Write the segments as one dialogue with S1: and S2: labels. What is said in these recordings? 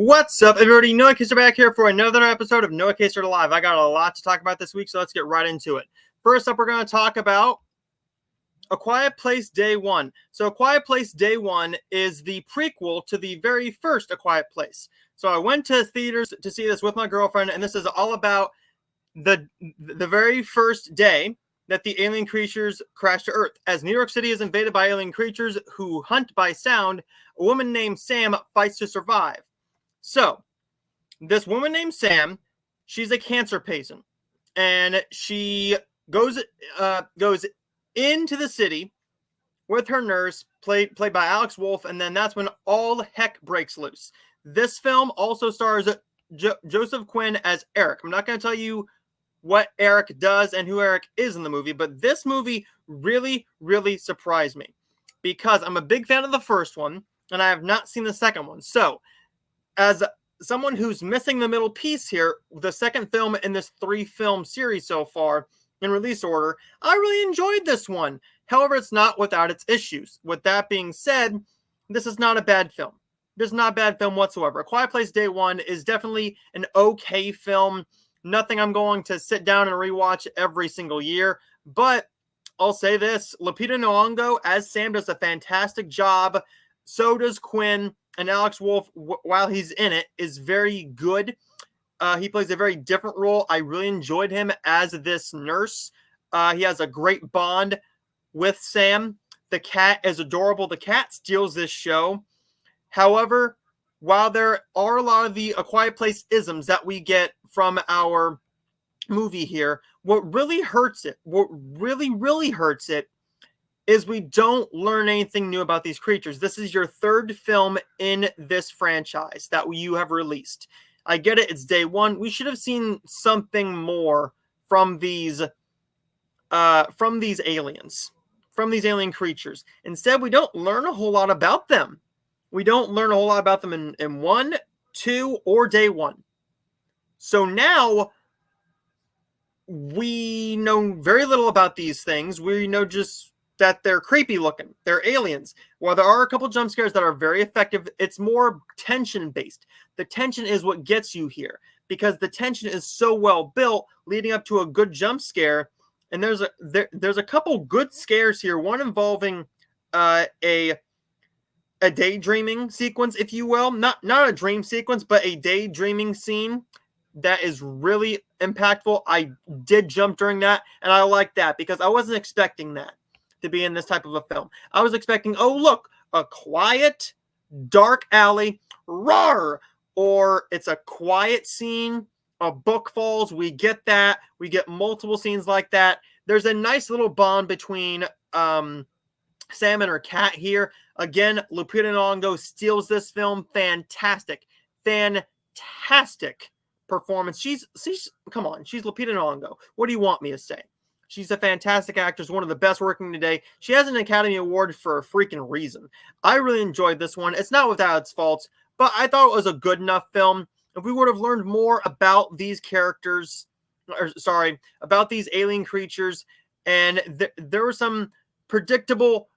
S1: What's up, everybody? Noah Kaser back here for another episode of Noah Kaser Live. I got a lot to talk about this week, so let's get right into it. First up, we're going to talk about A Quiet Place Day One. So A Quiet Place Day One is the prequel to the very first A Quiet Place. So I went to theaters to see this with my girlfriend, and this is all about the very first day that the alien creatures crash to Earth. As New York City is invaded by alien creatures who hunt by sound, a woman named Sam fights to survive. So, this woman named Sam, she's a cancer patient, and she goes into the city with her nurse, played by Alex Wolff, and then that's when all heck breaks loose. This film also stars Joseph Quinn as Eric. I'm not going to tell you what Eric does and who Eric is in the movie, but this movie really, really surprised me because I'm a big fan of the first one, and I have not seen the second one. So, as someone who's missing the middle piece here, the second film in this 3-film series so far in release order, I really enjoyed this one. However, it's not without its issues. With that being said, this is not a bad film. This is not a bad film whatsoever. A Quiet Place Day One is definitely an okay film. Nothing I'm going to sit down and rewatch every single year. But I'll say this, Lupita Nyong'o as Sam does a fantastic job. So does Quinn. And Alex Wolff, while he's in it, is very good. He plays a very different role. I really enjoyed him as this nurse. He has a great bond with Sam. The cat is adorable. The cat steals this show. However, while there are a lot of the A Quiet Place isms that we get from our movie here, what really hurts it, what really, really hurts it, is we don't learn anything new about these creatures. This is your third film in this franchise that you have released. I get it, it's day one. We should have seen something more from these aliens, from these alien creatures. Instead, we don't learn a whole lot about them. We don't learn a whole lot about them in 1, 2, or day one. So now we know very little about these things. We know just that they're creepy looking. They're aliens. While there are a couple jump scares that are very effective, it's more tension based. The tension is what gets you here because the tension is so well built leading up to a good jump scare. And there's a couple good scares here. One involving a daydreaming sequence, if you will. Not a dream sequence, but a daydreaming scene that is really impactful. I did jump during that, and I like that because I wasn't expecting that to be in this type of a film. I was expecting, oh, look, a quiet, dark alley, roar, or it's a quiet scene, a book falls, we get that, we get multiple scenes like that. There's a nice little bond between Sam and her cat here. Again, Lupita Nyong'o steals this film. Fantastic performance. She's come on, she's Lupita Nyong'o. What do you want me to say? She's a fantastic actress, one of the best working today. She has an Academy Award for a freaking reason. I really enjoyed this one. It's not without its faults, but I thought it was a good enough film. If we would have learned more about these characters, about these alien creatures, and there were some predictable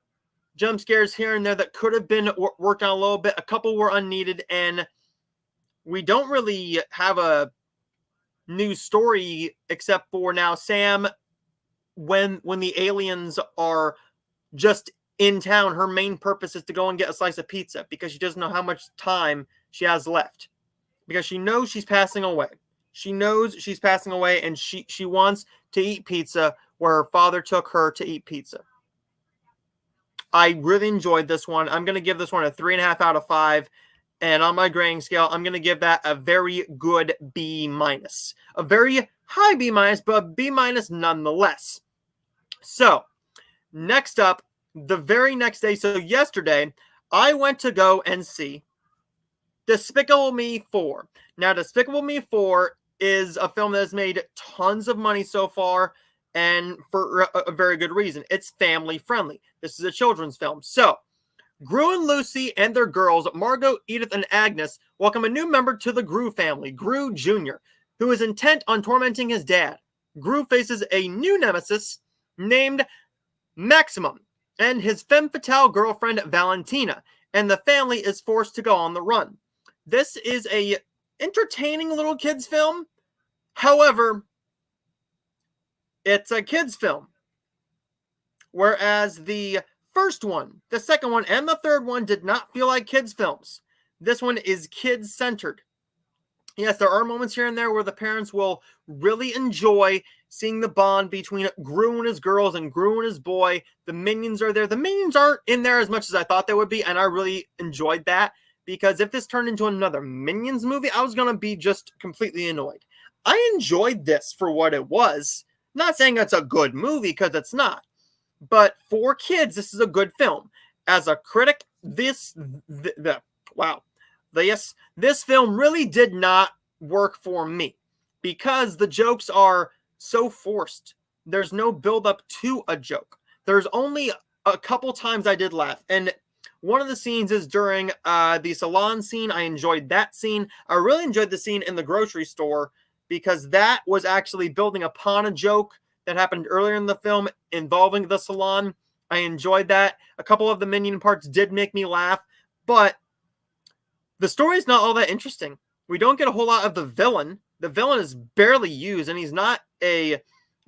S1: jump scares here and there that could have been worked on a little bit. A couple were unneeded, and we don't really have a new story except for now Sam, when the aliens are just in town, her main purpose is to go and get a slice of pizza because she doesn't know how much time she has left. Because she knows she's passing away. She knows she's passing away, and she wants to eat pizza where her father took her to eat pizza. I really enjoyed this one. I'm going to give this one a 3.5 out of 5. And on my grading scale, I'm going to give that a very good B-. A very high B-, but a B- nonetheless. So, next up, the very next day, so yesterday, I went to go and see Despicable Me 4. Now, Despicable Me 4 is a film that has made tons of money so far, and for a very good reason. It's family friendly. This is a children's film. So, Gru and Lucy and their girls, Margot, Edith, and Agnes, welcome a new member to the Gru family, Gru Jr., who is intent on tormenting his dad. Gru faces a new nemesis named Maximum and his femme fatale girlfriend Valentina, and the family is forced to go on the run. This is a entertaining little kids film. However, it's a kids film. Whereas the first one, the second one, and the third one did not feel like kids films. This one is kids centered. Yes, there are moments here and there where the parents will really enjoy seeing the bond between Gru and his girls and Gru and his boy. The minions are there. The minions aren't in there as much as I thought they would be, and I really enjoyed that, because if this turned into another Minions movie, I was going to be just completely annoyed. I enjoyed this for what it was. Not saying it's a good movie, because it's not. But for kids, this is a good film. As a critic, this film really did not work for me, because the jokes are so forced. There's no build up to a joke. There's only a couple times I did laugh, and one of the scenes is during the salon scene. I enjoyed that scene. I really enjoyed the scene in the grocery store, because that was actually building upon a joke that happened earlier in the film involving the salon. I enjoyed that. A couple of the minion parts did make me laugh, but the story is not all that interesting. We don't get a whole lot of the villain. The villain is barely used, and he's not a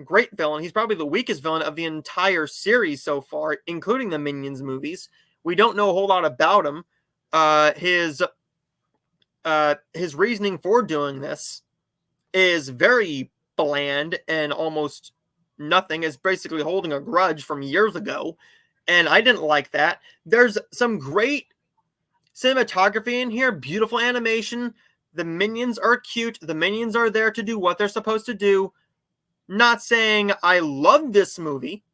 S1: great villain. He's probably the weakest villain of the entire series so far, including the Minions movies. We don't know a whole lot about him. His reasoning for doing this is very bland and almost nothing. Is basically holding a grudge from years ago, and I didn't like that. There's some great cinematography in here, beautiful animation. The minions are cute. The minions are there to do what they're supposed to do. Not saying I love this movie,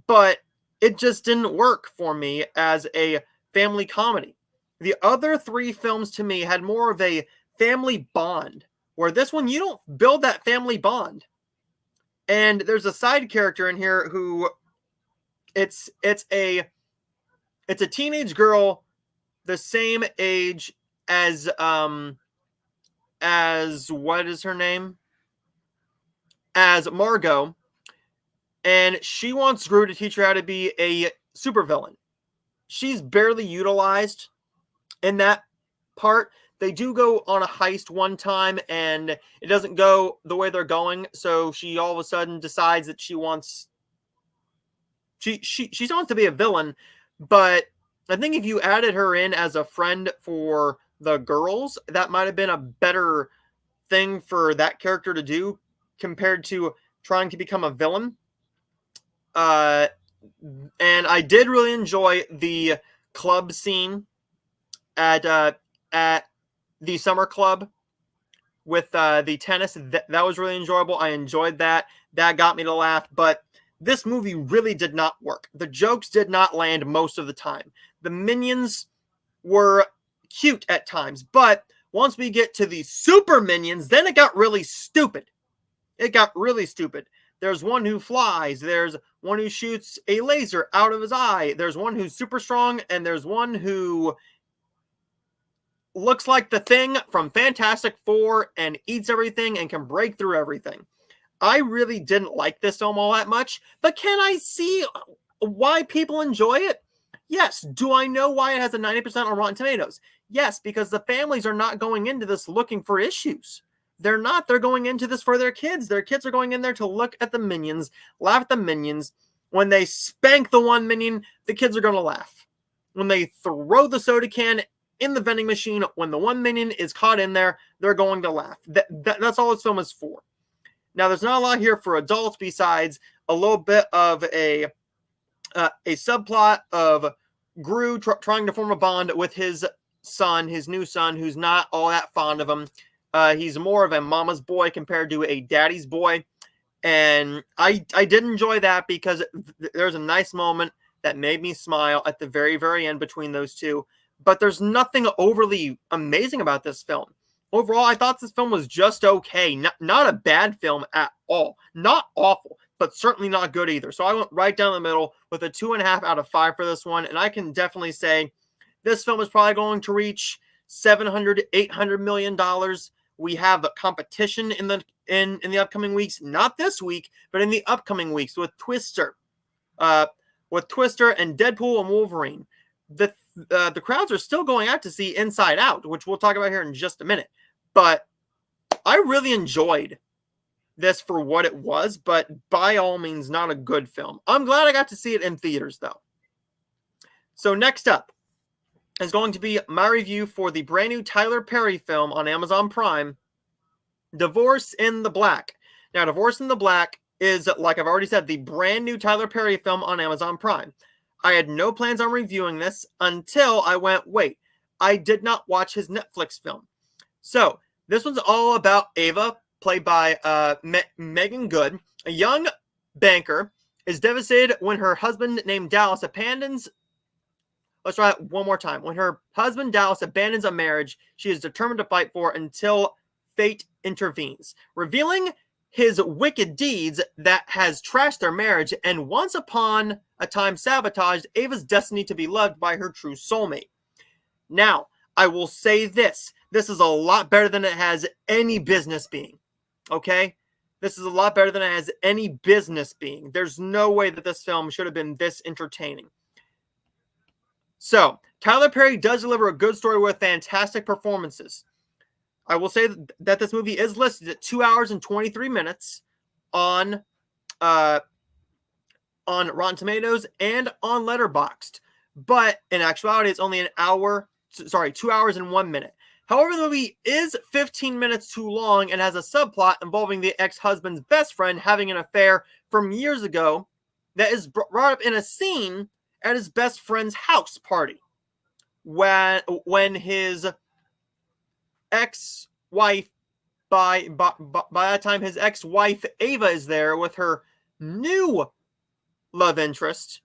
S1: but it just didn't work for me as a family comedy. The other three films to me had more of a family bond, where this one, you don't build that family bond. And there's a side character in here who it's a teenage girl the same age as what is her name? As Margot, and she wants Gru to teach her how to be a supervillain. She's barely utilized in that part. They do go on a heist one time, and it doesn't go the way they're going, so she all of a sudden decides that she wants to be a villain. But I think if you added her in as a friend for the girls, that might have been a better thing for that character to do compared to trying to become a villain. And I did really enjoy the club scene at the summer club with the tennis. That was really enjoyable. I enjoyed that. That got me to laugh. But this movie really did not work. The jokes did not land most of the time. The minions were cute at times, but once we get to the super minions, then it got really stupid. It got really stupid. There's one who flies. There's one who shoots a laser out of his eye. There's one who's super strong, and there's one who looks like the Thing from Fantastic Four and eats everything and can break through everything. I really didn't like this film all that much, but can I see why people enjoy it? Yes. Do I know why it has a 90% on Rotten Tomatoes? Yes, because the families are not going into this looking for issues. They're not. They're going into this for their kids. Their kids are going in there to look at the minions, laugh at the minions. When they spank the one minion, the kids are going to laugh. When they throw the soda can in the vending machine, when the one minion is caught in there, they're going to laugh. That's all this film is for. Now, there's not a lot here for adults besides a little bit of a subplot of Gru trying to form a bond with his son, his new son, who's not all that fond of him. He's more of a mama's boy compared to a daddy's boy. And I did enjoy that because there's a nice moment that made me smile at the very, very end between those two. But there's nothing overly amazing about this film. Overall, I thought this film was just okay. Not a bad film at all. Not awful, but certainly not good either. So I went right down the middle with a 2.5 out of 5 for this one. And I can definitely say this film is probably going to reach $700 to $800 million. We have a competition in the upcoming weeks. Not this week, but in the upcoming weeks with Twister. With Twister and Deadpool and Wolverine. The the crowds are still going out to see Inside Out, which we'll talk about here in just a minute. But I really enjoyed this for what it was, but by all means, not a good film. I'm glad I got to see it in theaters, though. So next up is going to be my review for the brand new Tyler Perry film on Amazon Prime, Divorce in the Black. Now, Divorce in the Black is, like I've already said, the brand new Tyler Perry film on Amazon Prime. I had no plans on reviewing this until I went, wait, I did not watch his Netflix film. So, this one's all about Ava, played by Megan Good. A young banker is devastated when her husband named Dallas abandons... Let's try it one more time. When her husband Dallas abandons a marriage she is determined to fight for until fate intervenes, revealing his wicked deeds that has trashed their marriage and once upon a time sabotaged Ava's destiny to be loved by her true soulmate. Now, I will say this. This is a lot better than it has any business being. Okay? This is a lot better than it has any business being. There's no way that this film should have been this entertaining. So, Tyler Perry does deliver a good story with fantastic performances. I will say that this movie is listed at 2 hours and 23 minutes on Rotten Tomatoes and on Letterboxd. But in actuality, it's only 2 hours and 1 minute. However, the movie is 15 minutes too long and has a subplot involving the ex-husband's best friend having an affair from years ago that is brought up in a scene at his best friend's house party when his ex-wife, by that time his ex-wife Ava is there with her new love interest.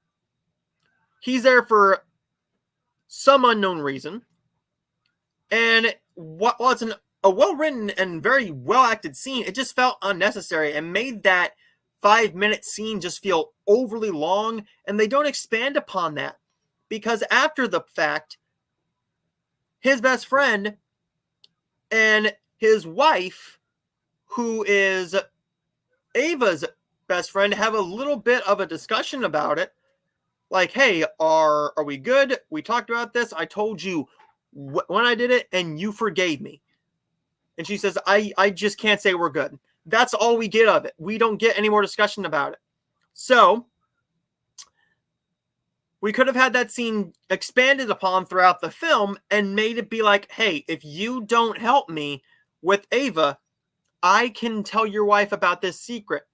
S1: He's there for some unknown reason, and while it's a well-written and very well-acted scene, it just felt unnecessary and made that 5-minute scene just feel overly long, and they don't expand upon that. Because after the fact, his best friend and his wife, who is Ava's best friend, have a little bit of a discussion about it. Like, hey, are we good? We talked about this. I told you when I did it, and you forgave me. And she says, I just can't say we're good. That's all we get of it. We don't get any more discussion about it. So, we could have had that scene expanded upon throughout the film and made it be like, hey, if you don't help me with Ava, I can tell your wife about this secret.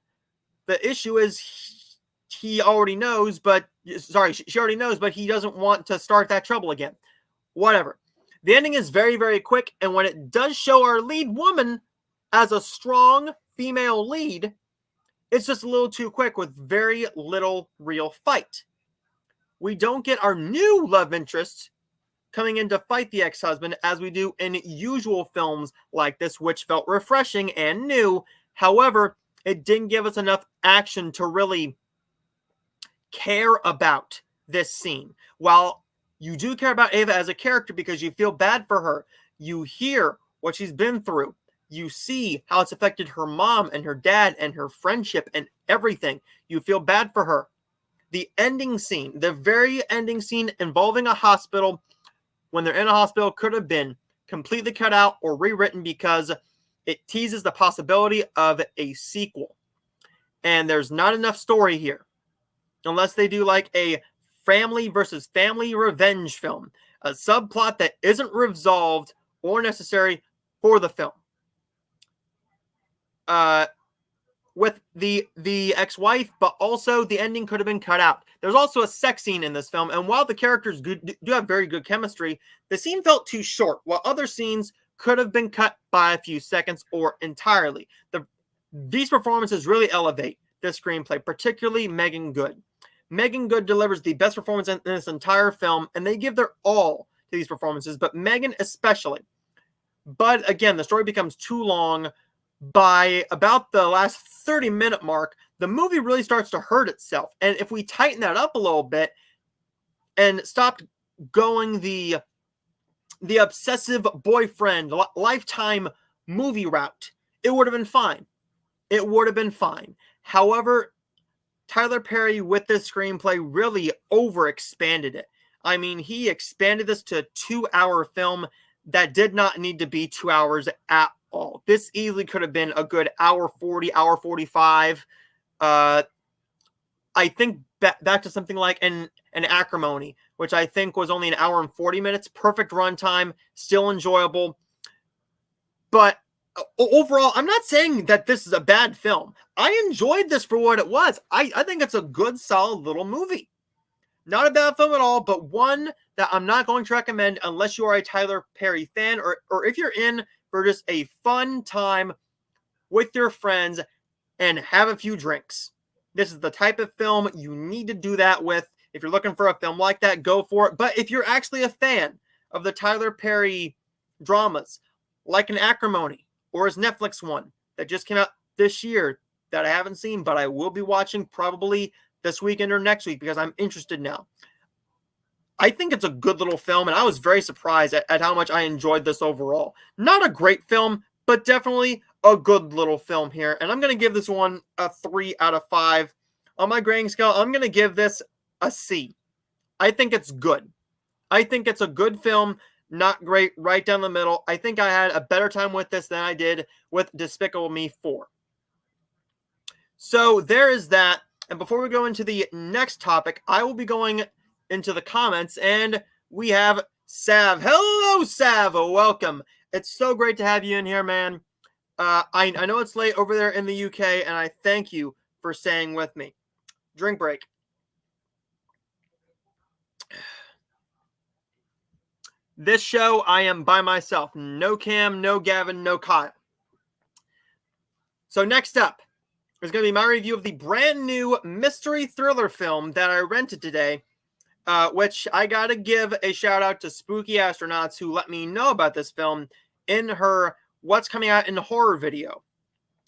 S1: The issue is she already knows, but he doesn't want to start that trouble again. Whatever. The ending is very, very quick, and when it does show our lead woman as a strong female lead, it's just a little too quick with very little real fight. We don't get our new love interest coming in to fight the ex-husband as we do in usual films like this, which felt refreshing and new. However, it didn't give us enough action to really care about this scene. While you do care about Ava as a character because you feel bad for her, you hear what she's been through. You see how it's affected her mom and her dad and her friendship and everything. You feel bad for her. The ending scene, the very ending scene involving a hospital, when they're in a hospital, could have been completely cut out or rewritten because it teases the possibility of a sequel. And there's not enough story here. Unless they do like a family versus family revenge film. A subplot that isn't resolved or necessary for the film. With the ex-wife, but also the ending could have been cut out. There's also a sex scene in this film, and while the characters do have very good chemistry, the scene felt too short, while other scenes could have been cut by a few seconds or entirely. These performances really elevate this screenplay, particularly Megan Good. Megan Good delivers the best performance in this entire film, and they give their all to these performances, but Megan especially. But again, the story becomes too long. By about the last 30-minute mark, the movie really starts to hurt itself. And if we tighten that up a little bit and stopped going the obsessive boyfriend lifetime movie route, it would have been fine. It would have been fine. However, Tyler Perry with this screenplay really overexpanded it. I mean, he expanded this to a 2-hour film that did not need to be 2 hours at all. This easily could have been a good hour 40, hour 45. I think back to something like an Acrimony, which I think was only an hour and 40 minutes. Perfect runtime, still enjoyable. But overall, I'm not saying that this is a bad film. I enjoyed this for what it was. I think it's a good, solid little movie. Not a bad film at all, but one that I'm not going to recommend unless you are a Tyler Perry fan, or if you're in for just a fun time with your friends and have a few drinks. This is the type of film you need to do that with. If you're looking for a film like that, go for it. But if you're actually a fan of the Tyler Perry dramas, like an Acrimony or his Netflix one that just came out this year that I haven't seen, but I will be watching probably this weekend or next week because I'm interested now. I think it's a good little film, and I was very surprised at how much I enjoyed this overall. Not a great film, but definitely a good little film here. And I'm going to give this one a 3 out of 5. On my grading scale, I'm going to give this a C. I think it's good. I think it's a good film, not great, right down the middle. I think I had a better time with this than I did with Despicable Me 4. So there is that. And before we go into the next topic, I will be going into the comments, and we have Sav. Hello, Sav. Welcome. It's so great to have you in here, man. I know it's late over there in the UK, and I thank you for staying with me. Drink break. This show, I am by myself. No Cam, no Gavin, no Kyle. So next up is going to be my review of the brand new mystery thriller film that I rented today, which I got to give a shout out to Spooky Astronauts who let me know about this film in her What's Coming Out in the Horror video.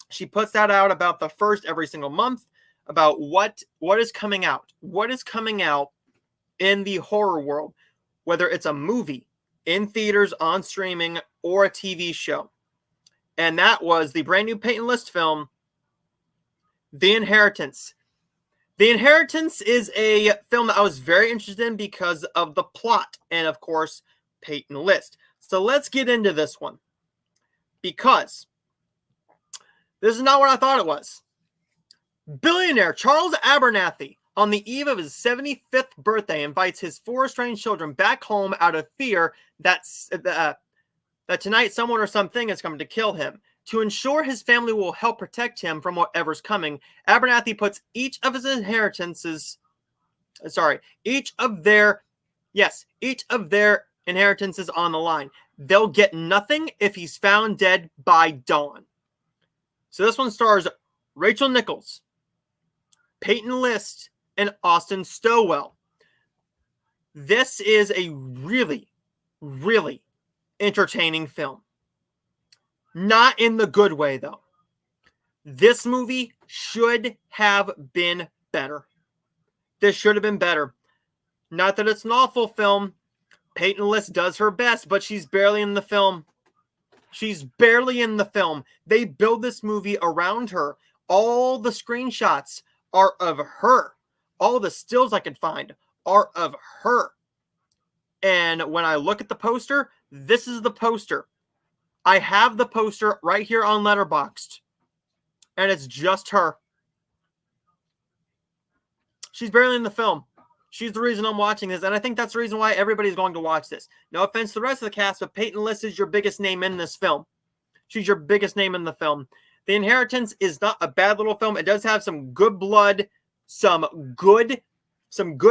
S1: She puts that out about the first every single month about what is coming out. What is coming out in the horror world, whether it's a movie, in theaters, on streaming, or a TV show. And that was the brand new Peyton List film, The Inheritance. The Inheritance is a film that I was very interested in because of the plot and, of course, Peyton List. So let's get into this one. Because this is not what I thought it was. Billionaire Charles Abernathy, on the eve of his 75th birthday, invites his 4 estranged children back home out of fear that tonight someone or something is coming to kill him. To ensure his family will help protect him from whatever's coming, Abernathy puts each of their inheritances on the line. They'll get nothing if he's found dead by dawn. So this one stars Rachel Nichols, Peyton List, and Austin Stowell. This is a really, really entertaining film. Not in the good way, though. This movie should have been better. This should have been better. Not that it's an awful film. Peyton List does her best, but she's barely in the film. She's barely in the film. They build this movie around her. All the screenshots are of her. All the stills I could find are of her. And when I look at the poster, this is the poster. I have the poster right here on Letterboxd. And it's just her. She's barely in the film. She's the reason I'm watching this. And I think that's the reason why everybody's going to watch this. No offense to the rest of the cast, but Peyton List is your biggest name in this film. She's your biggest name in the film. The Inheritance is not a bad little film. It does have some good blood, some good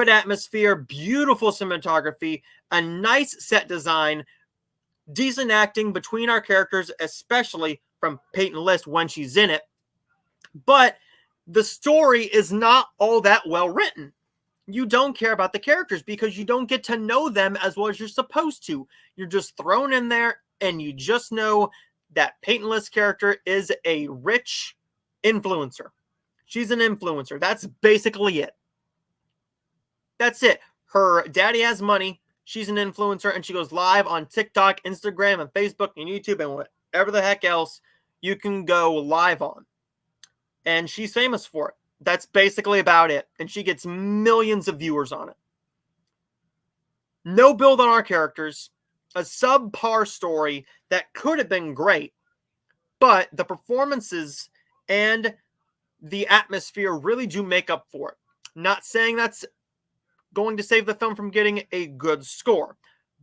S1: atmosphere, beautiful cinematography, a nice set design, decent acting between our characters, especially from Peyton List when she's in it. But the story is not all that well written. You don't care about the characters because you don't get to know them as well as you're supposed to. You're just thrown in there and you just know that Peyton List's character is a rich influencer. She's an influencer. That's basically it. That's it. Her daddy has money. She's an influencer and she goes live on TikTok, Instagram, and Facebook, and YouTube, and whatever the heck else you can go live on. And she's famous for it. That's basically about it. And she gets millions of viewers on it. no build on our characters, a subpar story that could have been great, but the performances and the atmosphere really do make up for it. Not saying that's going to save the film from getting a good score,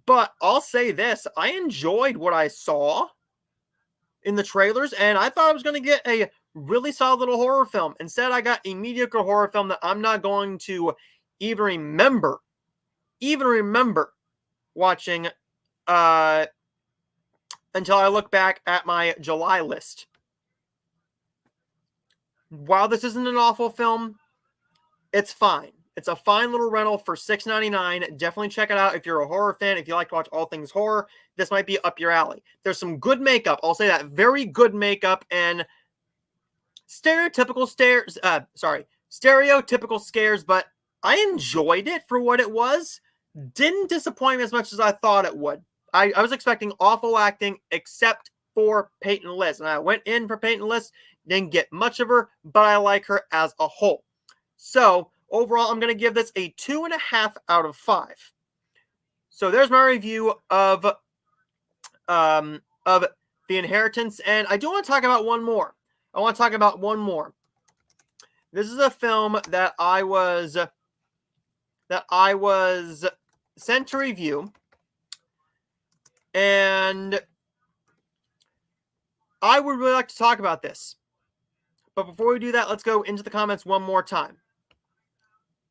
S1: but I'll say this: I enjoyed what I saw in the trailers, and I thought I was going to get a really solid little horror film. Instead, I got a mediocre horror film that I'm not going to even remember watching until I look back at my July list. While this isn't an awful film, it's fine. It's a fine little rental for $6.99. Definitely check it out if you're a horror fan. If you like to watch all things horror, this might be up your alley. There's some good makeup. I'll say that. Very good makeup and stereotypical scares, but I enjoyed it for what it was. Didn't disappoint me as much as I thought it would. I was expecting awful acting, except for Peyton List. And I went in for Peyton List, didn't get much of her, but I like her as a whole. So, overall, I'm going to give this a 2.5 out of 5. So, there's my review of The Inheritance. And I do want to talk about one more. This is a film that I was sent to review, and I would really like to talk about this. But before we do that, let's go into the comments one more time.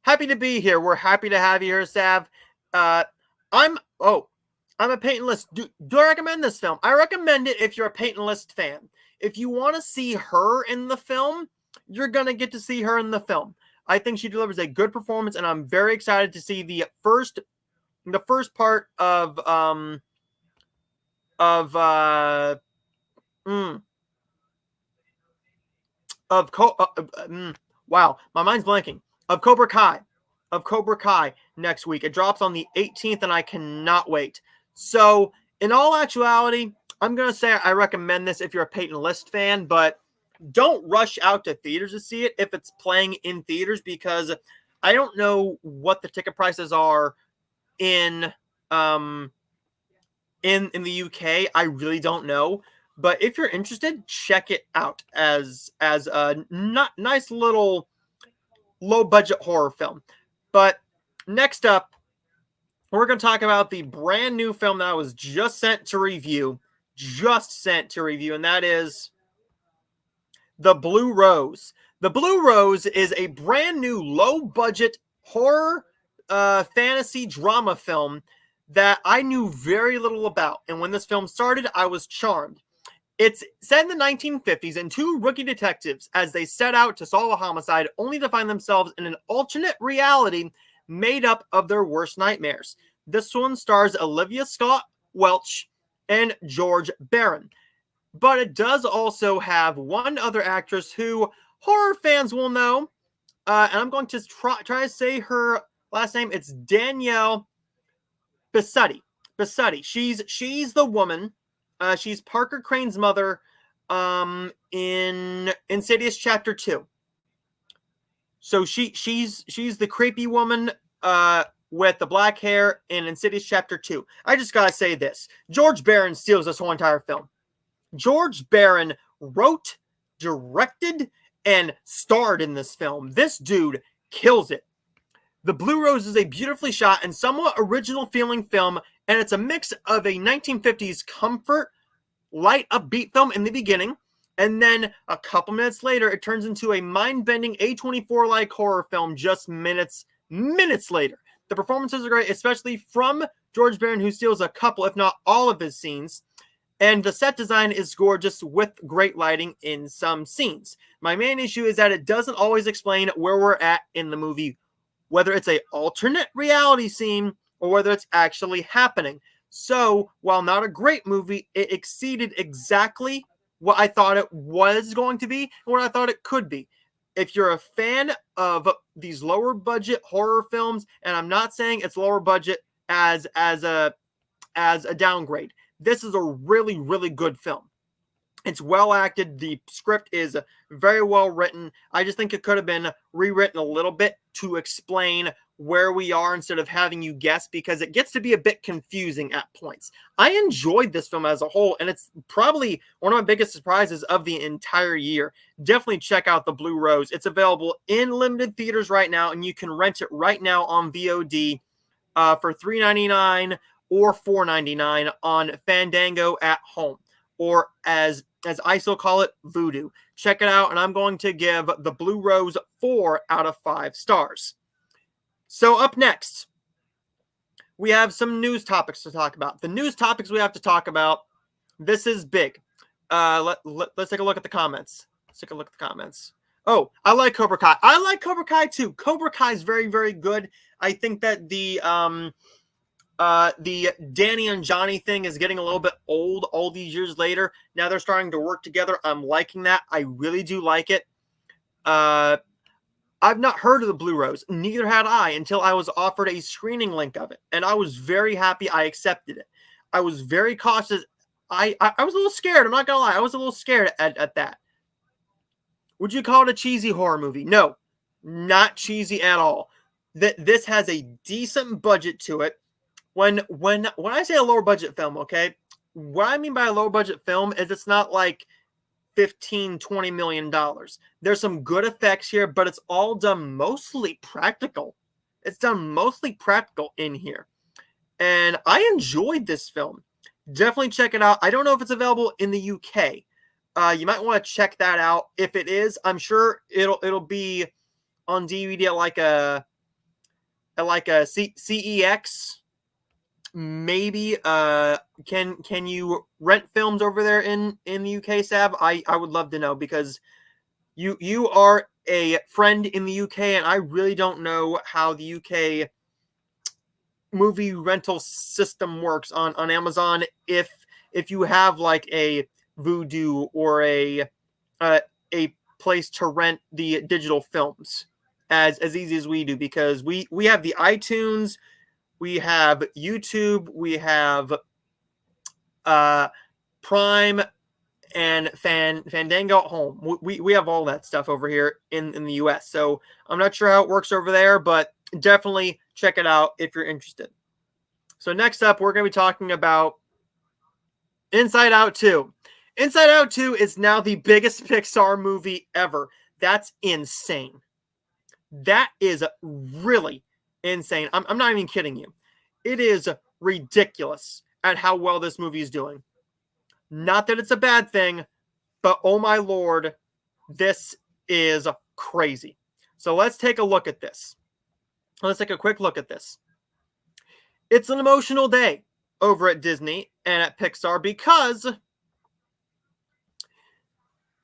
S1: Happy to be here. We're happy to have you here, Sav. I'm a Peyton List. Do I recommend this film? I recommend it if you're a Peyton List fan. If you want to see her in the film, you're going to get to see her in the film. I think she delivers a good performance, and I'm very excited to see the first part of wow, my mind's blanking. Of Cobra Kai next week. It drops on the 18th, and I cannot wait. So, in all actuality, I'm going to say I recommend this if you're a Peyton List fan, but don't rush out to theaters to see it if it's playing in theaters, because I don't know what the ticket prices are in the UK. I really don't know. But if you're interested, check it out as a nice little low-budget horror film. But next up, we're going to talk about the brand new film that I was just sent to review, and that is The Blue Rose. The Blue Rose is a brand new low-budget horror fantasy drama film that I knew very little about. And when this film started, I was charmed. It's set in the 1950s, and two rookie detectives, as they set out to solve a homicide, only to find themselves in an alternate reality made up of their worst nightmares. This one stars Olivia Scott-Welch and George Barron. But it does also have one other actress who horror fans will know, and I'm going to try to say her last name. It's Danielle Bissotti. She's the woman. She's Parker Crane's mother in Insidious Chapter 2. So she's the creepy woman with the black hair in Insidious Chapter 2. I just gotta say this. George Barron steals this whole entire film. George Barron wrote, directed, and starred in this film. This dude kills it. The Blue Rose is a beautifully shot and somewhat original feeling film, and it's a mix of a 1950s comfort, light, upbeat film in the beginning, and then a couple minutes later, it turns into a mind-bending A24-like horror film just minutes later. The performances are great, especially from George Barron, who steals a couple, if not all of his scenes. And the set design is gorgeous with great lighting in some scenes. My main issue is that it doesn't always explain where we're at in the movie, whether it's an alternate reality scene or whether it's actually happening. So, while not a great movie, it exceeded exactly what I thought it was going to be and what I thought it could be. If you're a fan of these lower budget horror films, and I'm not saying it's lower budget as a downgrade, this is a really, really good film. It's well acted. The script is very well written. I just think it could have been rewritten a little bit to explain where we are instead of having you guess, because it gets to be a bit confusing at points. I enjoyed this film as a whole, and it's probably one of my biggest surprises of the entire year. Definitely check out The Blue Rose. It's available in limited theaters right now, and you can rent it right now on VOD for $3.99 or $4.99 on Fandango at home, or as I still call it, Voodoo. Check it out, and I'm going to give The Blue Rose 4 out of 5 stars. So up next, we have some news topics to talk about. The news topics we have to talk about, this is big. Let's take a look at the comments. Oh, I like Cobra Kai. I like Cobra Kai too. Cobra Kai is very, very good. I think that the Danny and Johnny thing is getting a little bit old all these years later. Now they're starting to work together. I'm liking that. I really do like it. I've not heard of The Blue Rose. Neither had I until I was offered a screening link of it. And I was very happy I accepted it. I was very cautious. I was a little scared. I'm not going to lie. I was a little scared at that. Would you call it a cheesy horror movie? No, not cheesy at all. This has a decent budget to it. When I say a lower budget film, okay, what I mean by a lower budget film is it's not like $15-20 million. There's some good effects here, but it's all done mostly practical. It's done mostly practical in here. And I enjoyed this film. Definitely check it out. I don't know if it's available in the UK. You might want to check that out. If it is, I'm sure it'll be on DVD at like a CEX. Maybe can you rent films over there in the UK, Sav? I would love to know, because you are a friend in the UK, and I really don't know how the UK movie rental system works on Amazon. If you have like a Vudu or a place to rent the digital films as easy as we do, because we have the iTunes. We have YouTube, we have Prime, and Fandango at home. We have all that stuff over here in the US. So I'm not sure how it works over there, but definitely check it out if you're interested. So next up, we're going to be talking about Inside Out 2. Inside Out 2 is now the biggest Pixar movie ever. That's insane. That is really insane. I'm not even kidding you. It is ridiculous at how well this movie is doing. Not that it's a bad thing, but oh my lord, this is crazy. So let's take a look at this. Let's take a quick look at this. It's an emotional day over at Disney and at Pixar because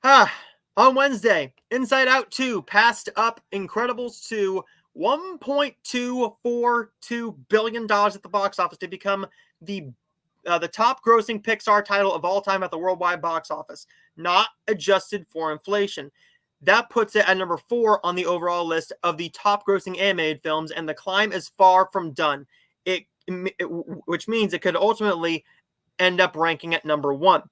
S1: on Wednesday, Inside Out 2 passed up Incredibles 2 $1.242 billion at the box office to become the top grossing Pixar title of all time at the worldwide box office, not adjusted for inflation. That puts it at number 4 on the overall list of the top grossing animated films, and the climb is far from done. Which means it could ultimately end up ranking at number 1.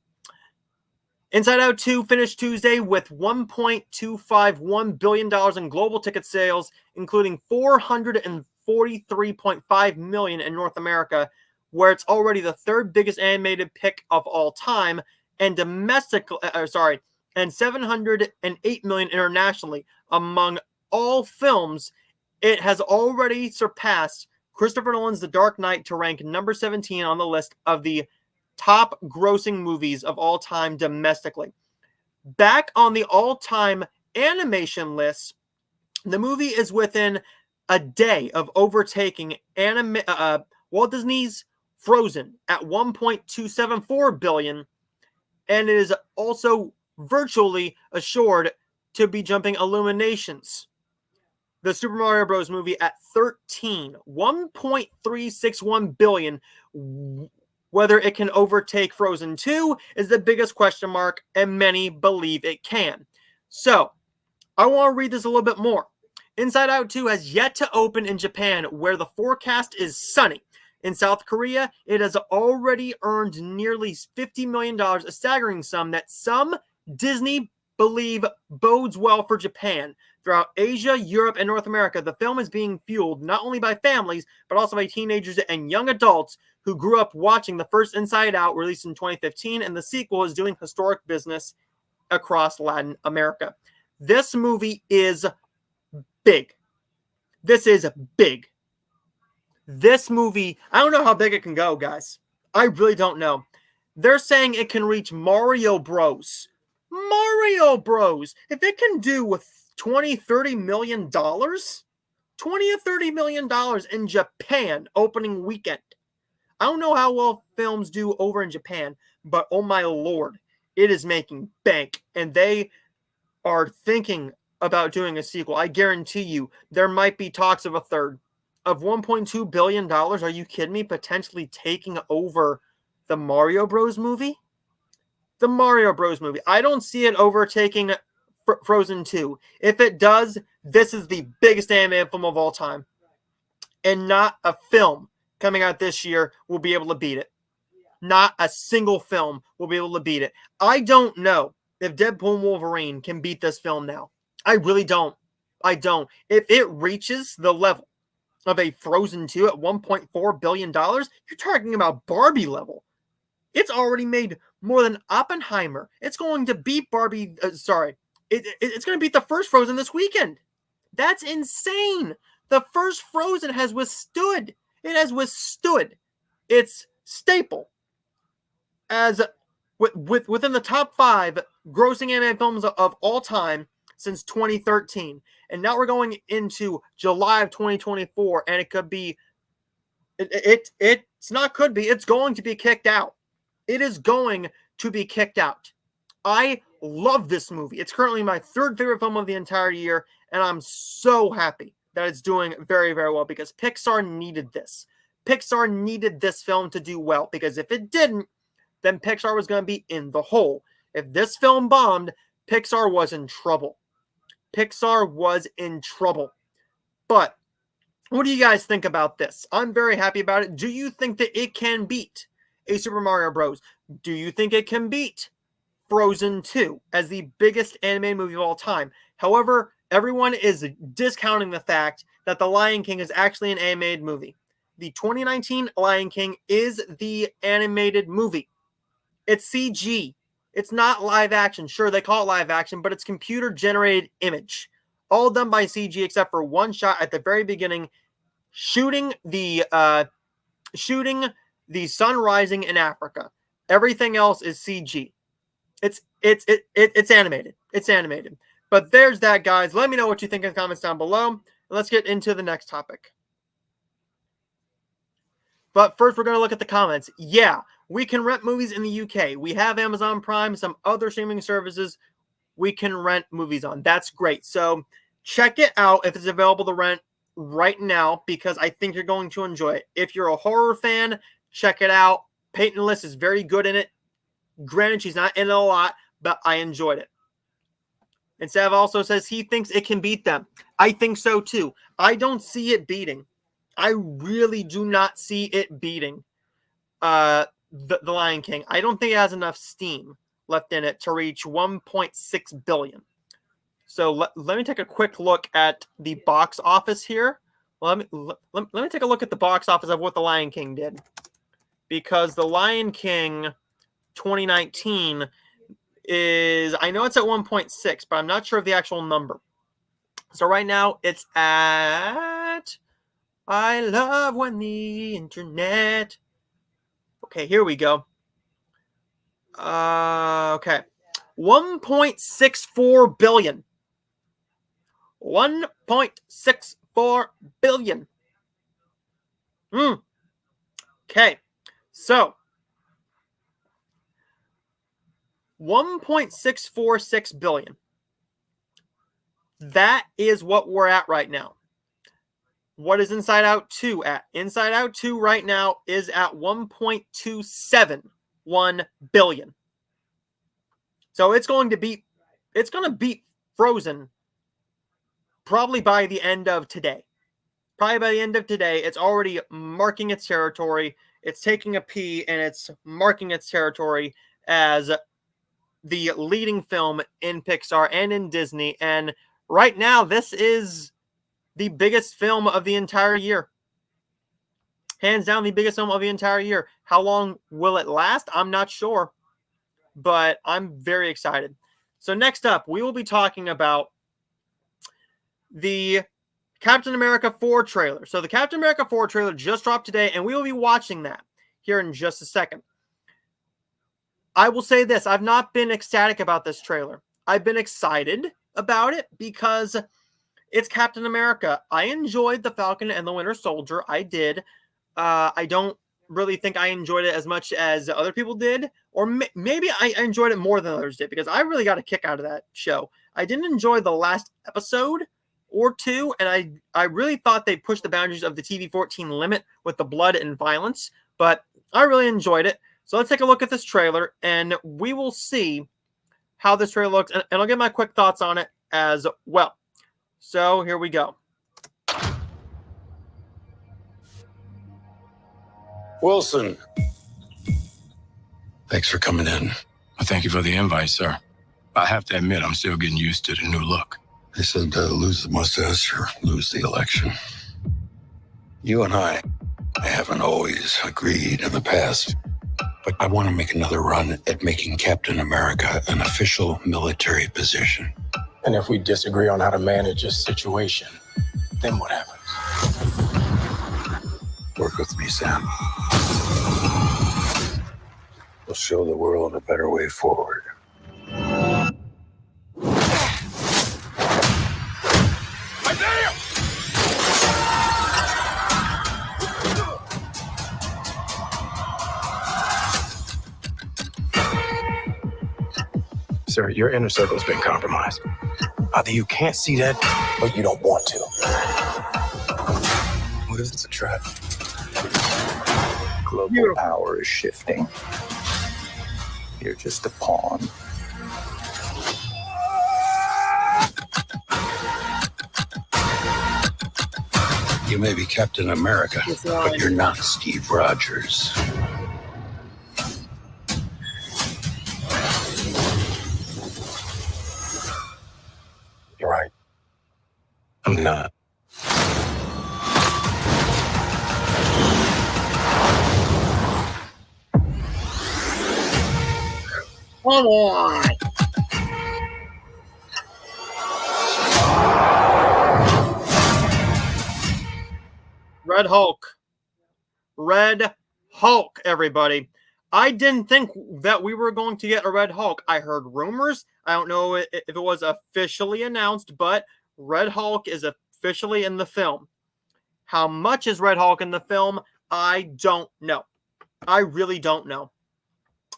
S1: Inside Out 2 finished Tuesday with $1.251 billion in global ticket sales, including $443.5 million in North America, where it's already the third biggest animated pick of all time, and and $708 million internationally. Among all films, it has already surpassed Christopher Nolan's The Dark Knight to rank number 17 on the list of the top grossing movies of all time domestically. Back on the all-time animation list, the movie is within a day of overtaking Walt Disney's Frozen at $1.274 billion, and it is also virtually assured to be jumping Illumination's the Super Mario Bros. Movie at $1.361 billion. Whether it can overtake Frozen 2 is the biggest question mark, and many believe it can. So, I want to read this a little bit more. Inside Out 2 has yet to open in Japan, where the forecast is sunny. In South Korea, it has already earned nearly $50 million, a staggering sum that some Disney believe bodes well for Japan. Throughout Asia, Europe, and North America, the film is being fueled not only by families, but also by teenagers and young adults who grew up watching the first Inside Out, released in 2015, and the sequel is doing historic business across Latin America. This movie is big. This is big. This movie, I don't know how big it can go, guys. I really don't know. They're saying it can reach Mario Bros. Mario Bros. If it can do with $20-30 million, $20 or $30 million in Japan opening weekend. I don't know how well films do over in Japan, but oh my lord, it is making bank, and they are thinking about doing a sequel. I guarantee you there might be talks of a third. Of $1.2 billion, are you kidding me? Potentially taking over the Mario Bros. Movie? The Mario Bros. Movie. I don't see it overtaking Frozen 2. If it does, this is the biggest animated film of all time. And not a film coming out this year will be able to beat it. Not a single film will be able to beat it. I don't know if Deadpool and Wolverine can beat this film now. I really don't. I don't. If it reaches the level of a Frozen 2 at $1.4 billion, you're talking about Barbie level. It's already made more than Oppenheimer. It's going to beat Barbie. It's going to beat the first Frozen this weekend. That's insane. The first Frozen has withstood. It has withstood its staple as within the top 5 grossing animated films of all time since 2013. And now we're going into July of 2024, and it could be, it's not could be, it's going to be kicked out. It is going to be kicked out. I love this movie. It's currently my 3rd favorite film of the entire year, and I'm so happy that it's doing very, very well because Pixar needed this. Pixar needed this film to do well, because if it didn't, then Pixar was going to be in the hole. If this film bombed, Pixar was in trouble. Pixar was in trouble. But what do you guys think about this? I'm very happy about it. Do you think that it can beat a Super Mario Bros? Do you think it can beat Frozen 2 as the biggest animated movie of all time? However, everyone is discounting the fact that The Lion King is actually an animated movie. The 2019 Lion King is the animated movie. It's CG. It's not live action. Sure, they call it live action, but it's computer-generated image. All done by CG except for one shot at the very beginning, shooting the sun rising in Africa. Everything else is CG. It's animated. It's animated. But there's that, guys. Let me know what you think in the comments down below. Let's get into the next topic. But first, we're going to look at the comments. Yeah, we can rent movies in the UK. We have Amazon Prime, some other streaming services we can rent movies on. That's great. So check it out if it's available to rent right now, because I think you're going to enjoy it. If you're a horror fan, check it out. Peyton List is very good in it. Granted, she's not in it a lot, but I enjoyed it. And Sav also says he thinks it can beat them. I think so too. I don't see it beating. I really do not see it beating the Lion King. I don't think it has enough steam left in it to reach 1.6 billion. So let me take a quick look at the box office here. Let me take a look at the box office of what the Lion King did, because the Lion King 2019 is, I know it's at 1.6, but I'm not sure of the actual number. So right now it's at, I love when the internet. Okay, here we go. Okay. 1.64 billion. 1.64 billion. Okay. So 1.646 billion. That is what we're at right now. What is Inside Out 2 at? Inside Out 2 right now is at 1.271 billion. So it's going to beat Frozen probably by the end of today. probably by the end of today, it's already marking its territory. It's taking a P and it's marking its territory as the leading film in Pixar and in Disney. And right now, this is the biggest film of the entire year. Hands down, the biggest film of the entire year. How long will it last? I'm not sure, but I'm very excited. So next up, we will be talking about the Captain America 4 trailer. So the Captain America 4 trailer just dropped today, and we will be watching that here in just a second. I will say this. I've not been ecstatic about this trailer. I've been excited about it because it's Captain America. I enjoyed The Falcon and the Winter Soldier. I did. I don't really think I enjoyed it as much as other people did. Or maybe I enjoyed it more than others did because I really got a kick out of that show. I didn't enjoy the last episode or two, and I really thought they pushed the boundaries of the TV-14 limit with the blood and violence, but I really enjoyed it. So let's take a look at this trailer, and we will see how this trailer looks, and I'll get my quick thoughts on it as well. So here we go.
S2: Wilson. Thanks for coming in.
S3: Well, thank you for the invite, sir. I have to admit, I'm still getting used to the new look.
S2: They said lose the mustache or lose the election. You and I haven't always agreed in the past, but I want to make another run at making Captain America an official military position.
S3: And if we disagree on how to manage this situation, then what happens?
S2: Work with me, Sam. We'll show the world a better way forward.
S3: Sir, your inner circle's been compromised. Either you can't see that, or you don't want to.
S2: What if it's a trap?
S4: Global power is shifting. You're just a pawn.
S2: You may be Captain America, but you're not Steve Rogers.
S3: You're right. I'm not.
S1: Come on. Red Hulk. Red Hulk, everybody. I didn't think that we were going to get a Red Hulk. I heard rumors. I don't know if it was officially announced, but Red Hulk is officially in the film. How much is Red Hulk in the film? I don't know. I really don't know.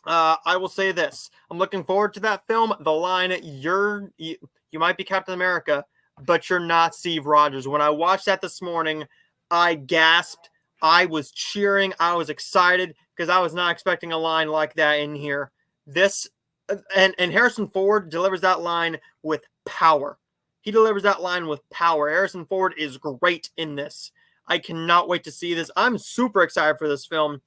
S1: I will say this. I'm looking forward to that film. The line, you might be Captain America, but you're not Steve Rogers. When I watched that this morning, I gasped. I was cheering. I was excited because I was not expecting a line like that in here. And Harrison Ford delivers that line with power. He delivers that line with power. Harrison Ford is great in this. I cannot wait to see this. I'm super excited for this film.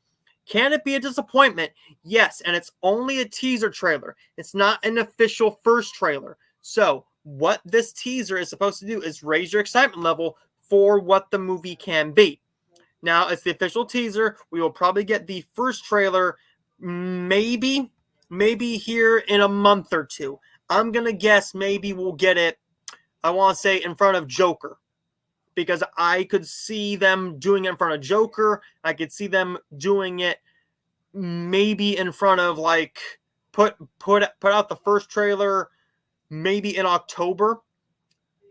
S1: Can it be a disappointment? Yes, and it's only a teaser trailer. It's not an official first trailer. So what this teaser is supposed to do is raise your excitement level for what the movie can be. Now, it's the official teaser. We will probably get the first trailer maybe here in a month or two. I'm going to guess maybe we'll get it, I want to say, in front of Joker. Because I could see them doing it in front of Joker. I could see them doing it maybe in front of, like, put out the first trailer maybe in October.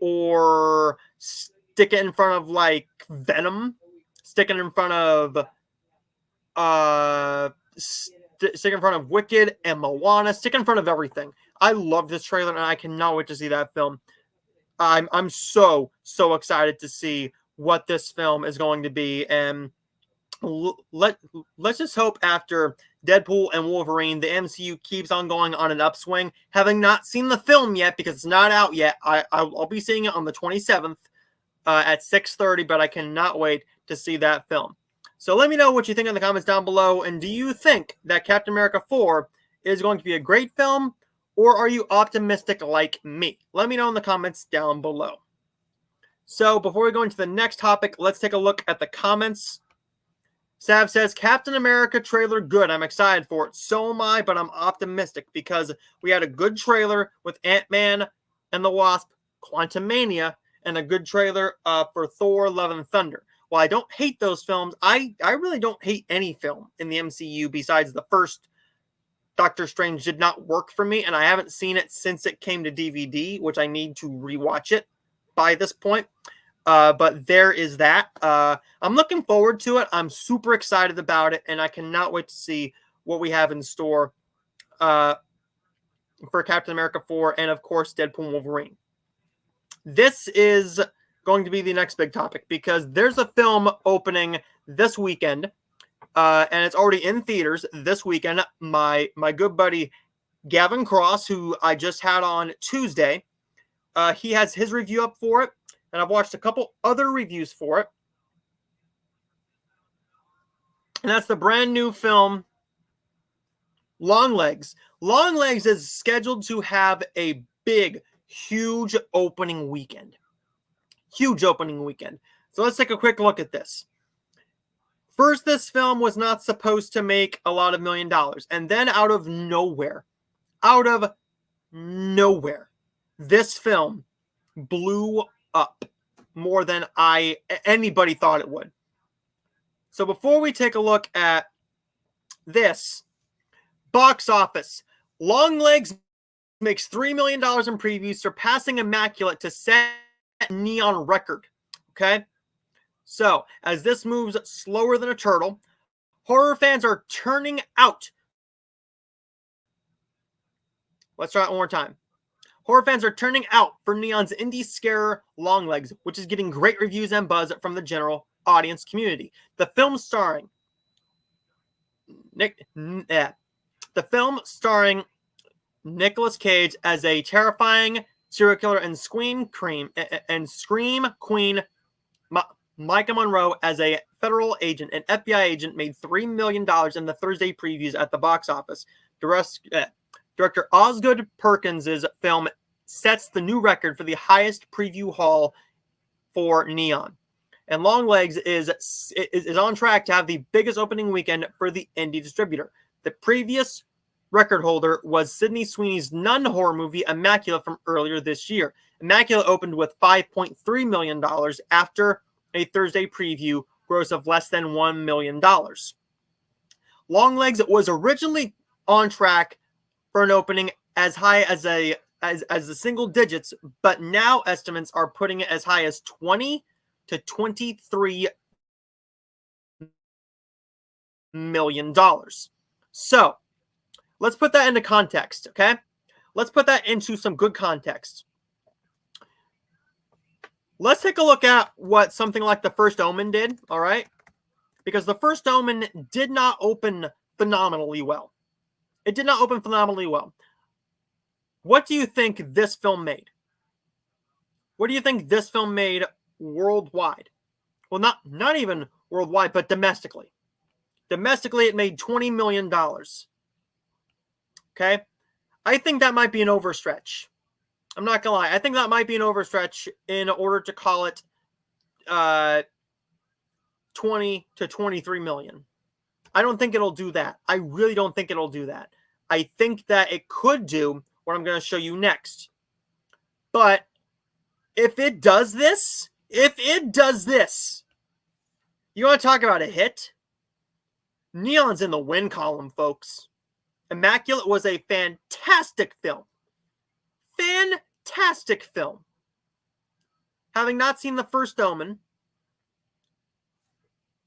S1: Or stick it in front of, like, Venom. Stick it in front of stick in front of Wicked and Moana. Stick in front of everything. I love this trailer, and I cannot wait to see that film. I'm so excited to see what this film is going to be, and let's just hope after Deadpool and Wolverine, the MCU keeps on going on an upswing. Having not seen the film yet because it's not out yet, I'll be seeing it on the 27th at 6:30, but I cannot wait to see that film. So let me know what you think in the comments down below, and do you think that Captain America 4 is going to be a great film, or are you optimistic like me? Let me know in the comments down below. So before we go into the next topic, let's take a look at the comments. Sav says, Captain America trailer good. I'm excited for it. So am I, but I'm optimistic because we had a good trailer with Ant-Man and the Wasp, Quantumania, and a good trailer for Thor, Love and Thunder. While I don't hate those films, I really don't hate any film in the MCU besides the first Doctor Strange did not work for me, and I haven't seen it since it came to DVD, which I need to rewatch it by this point. But there is that. I'm looking forward to it. I'm super excited about it, and I cannot wait to see what we have in store for Captain America 4 and, of course, Deadpool and Wolverine. This is going to be the next big topic because there's a film opening this weekend, and it's already in theaters this weekend. My good buddy Gavin Cross, who I just had on Tuesday, he has his review up for it, and I've watched a couple other reviews for it. And that's the brand new film, Longlegs. Longlegs is scheduled to have a big, huge opening weekend. Huge opening weekend. So let's take a quick look at this. First, this film was not supposed to make a lot of $1 million. And then out of nowhere, this film blew up more than anybody thought it would. So before we take a look at this, box office, Longlegs makes $3 million in previews, surpassing Immaculate to set Neon record. Okay? So, as this moves slower than a turtle, horror fans are turning out. Let's try it one more time. Horror fans are turning out for Neon's indie scarer Longlegs, which is getting great reviews and buzz from the general audience community. The film starring Nicolas Cage as a terrifying serial killer and Scream Queen Micah Monroe as a federal agent, an FBI agent, made $3 million in the Thursday previews at the box office. Director Osgood Perkins' film sets the new record for the highest preview haul for Neon. And Longlegs is on track to have the biggest opening weekend for the indie distributor. The previous record holder was Sydney Sweeney's nun horror movie Immaculate from earlier this year. Immaculate opened with $5.3 million after a Thursday preview gross of less than $1 million. Longlegs was originally on track for an opening as high as the single digits, but now estimates are putting it as high as $20 to $23 million. So, let's put that into context, okay? Let's put that into some good context. Let's take a look at what something like The First Omen did, all right? Because The First Omen did not open phenomenally well. It did not open phenomenally well. What do you think this film made? What do you think this film made worldwide? Well, not even worldwide, but domestically. Domestically, it made $20 million. Okay? I think that might be an overstretch. I'm not going to lie. I think that might be an overstretch in order to call it 20 to 23 million. I don't think it'll do that. I really don't think it'll do that. I think that it could do what I'm going to show you next. But if it does this, you want to talk about a hit? Neon's in the win column, folks. Immaculate was a fantastic film. Fantastic film. Having not seen The First Omen,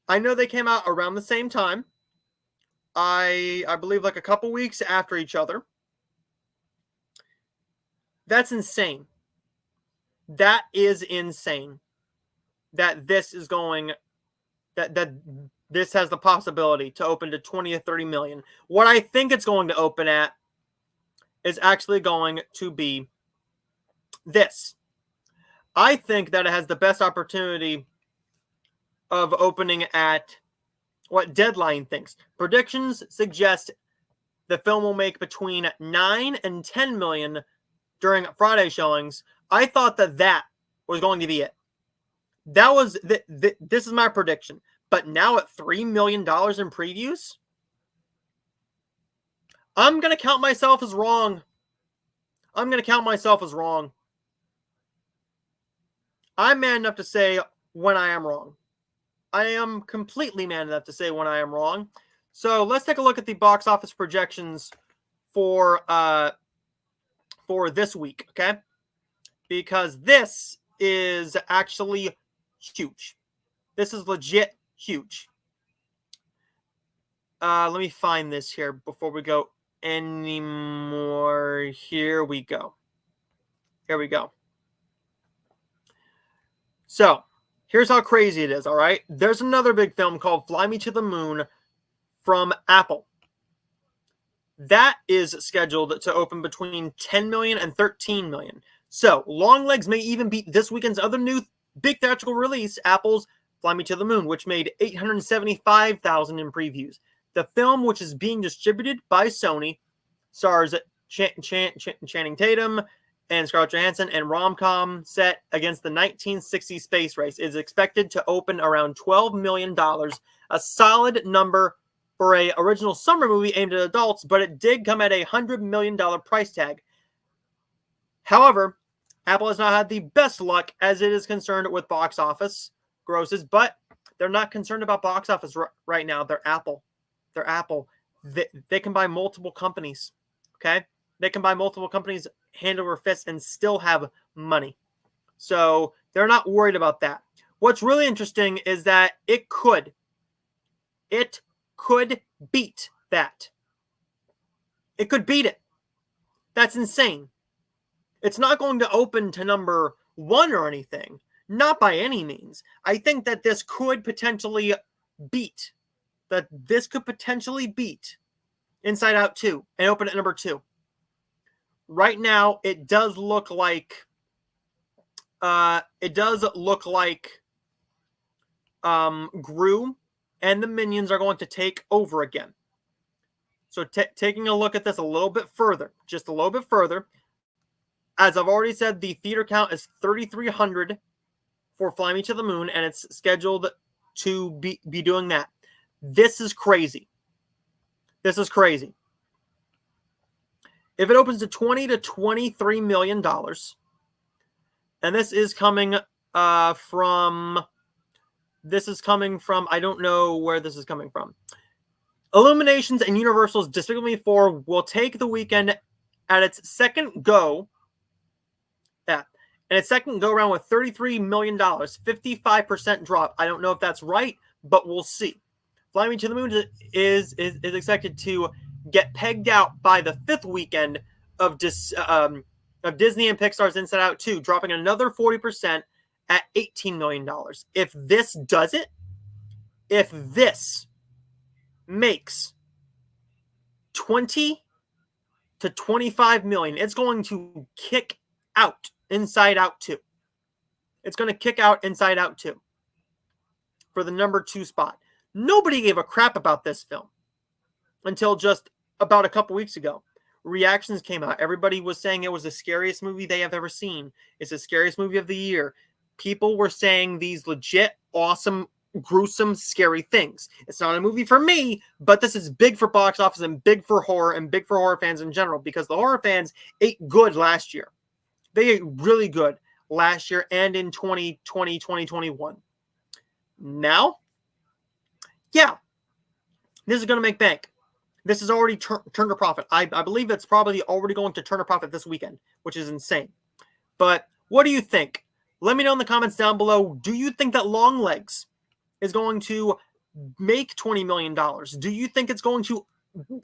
S1: I know they came out around the same time. I believe like a couple weeks after each other. That's insane. That is insane. That this is going, that this has the possibility to open to 20 or 30 million. What I think it's going to open at is actually going to be this. I think that it has the best opportunity of opening at what Deadline thinks. Predictions suggest the film will make between 9 and 10 million during Friday showings. I thought that was going to be it. That was this is my prediction. But now at $3 million in previews, I'm going to count myself as wrong. I'm man enough to say when I am wrong. I am completely man enough to say when I am wrong. So let's take a look at the box office projections for this week, okay? Because this is actually huge. This is legit huge. Let me find this here before we go anymore. Here we go. So, here's how crazy it is, all right? There's another big film called Fly Me to the Moon from Apple. That is scheduled to open between 10 million and 13 million. So, Longlegs may even beat this weekend's other new big theatrical release, Apple's Fly Me to the Moon, which made 875,000 in previews. The film, which is being distributed by Sony, stars Channing Tatum and Scarlett Johansson and rom-com set against the 1960 space race, is expected to open around $12 million, a solid number for a original summer movie aimed at adults, but it did come at a $100 million price tag. However, Apple has not had the best luck as it is concerned with box office grosses, but they're not concerned about box office right now. They're Apple. They can buy multiple companies, okay? They can buy multiple companies hand over fist and still have money. So they're not worried about that. What's really interesting is that it could beat that. It could beat it. That's insane. It's not going to open to number 1 or anything. Not by any means. I think that this could potentially beat Inside Out 2 and open at number 2. Right now, it does look like Gru and the Minions are going to take over again. So taking a look at this a little bit further, just a little bit further, as I've already said, the theater count is 3,300 for Fly Me to the Moon, and it's scheduled to be doing that. This is crazy. If it opens to $20 to $23 million, and this is coming from, I don't know where this is coming from. Illuminations and Universal's Despicable Me 4 will take the weekend at its second go. And its second go around with $33 million, 55% drop. I don't know if that's right, but we'll see. Fly Me to the Moon is expected to get pegged out by the 5th weekend of Disney and Pixar's Inside Out 2, dropping another 40% at $18 million. If this does it, if this makes 20 to 25 million, it's going to kick out Inside Out 2. It's going to kick out Inside Out 2 for the number 2 spot. Nobody gave a crap about this film until just about a couple weeks ago. Reactions came out. Everybody was saying it was the scariest movie they have ever seen. It's the scariest movie of the year. People were saying these legit, awesome, gruesome, scary things. It's not a movie for me, but this is big for box office and big for horror and big for horror fans in general, because the horror fans ate good last year. They ate really good last year and in 2020, 2021. Now, yeah, this is going to make bank. This has already turned a profit. I believe it's probably already going to turn a profit this weekend, which is insane. But what do you think? Let me know in the comments down below. Do you think that Longlegs is going to make $20 million? Do you think it's going to